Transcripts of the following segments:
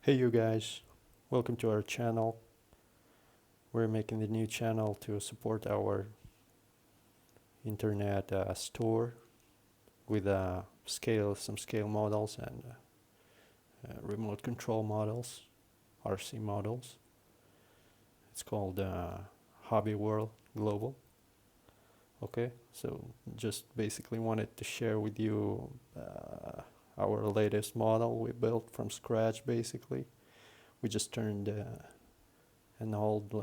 Hey you guys, welcome to our channel. We're making the new channel to support our internet store with some scale models and remote control models, RC models. It's called Hobby World Global. Okay, so just basically wanted to share with you our latest model we built from scratch basically. We just turned an old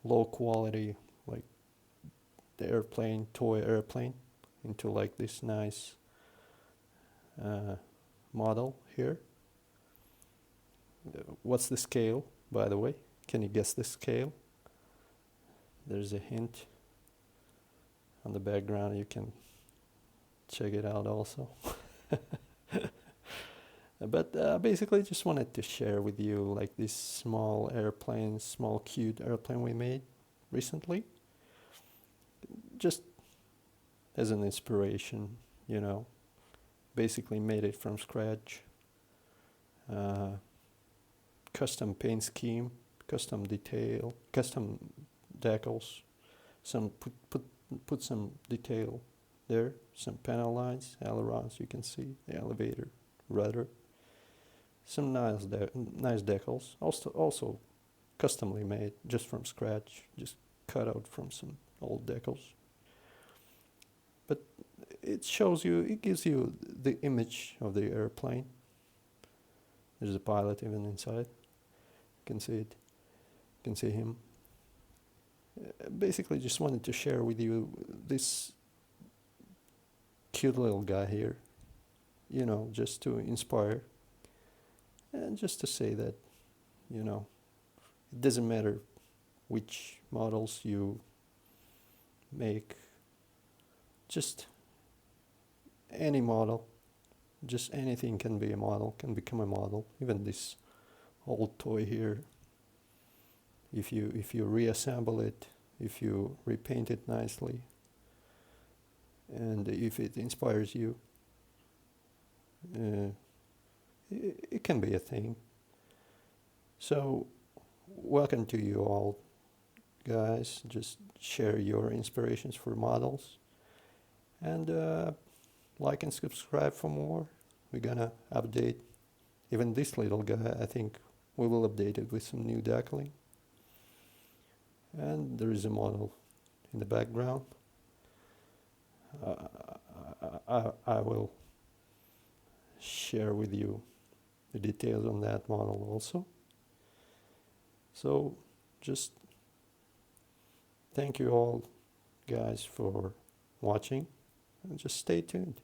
low quality like the toy airplane into like this nice model here. What's the scale, by the way? Can you guess the scale? There's a hint on the background. You can check it out also. But basically just wanted to share with you like this small cute airplane we made recently. Just as an inspiration, you know, basically made it from scratch. Custom paint scheme, custom detail, custom decals, put some detail there, some panel lines, ailerons, you can see the elevator, rudder, some nice decals, also customly made just from scratch, just cut out from some old decals. But it gives you the image of the airplane. There's a pilot even inside. You can see it. You can see him. Basically just wanted to share with you this cute little guy here, you know, just to inspire and just to say that, you know, it doesn't matter which models you make, just any model, just anything can be a model, can become a model. Even this old toy here, if you reassemble it, if you repaint it nicely, and if it inspires you, it can be a thing. So welcome to you all guys. Just share your inspirations for models, and like and subscribe for more. We're gonna update even this little guy. I think we will update it with some new decaling. And there is a model in the background. I will share with you the details on that model also. So just thank you all guys for watching, and just stay tuned.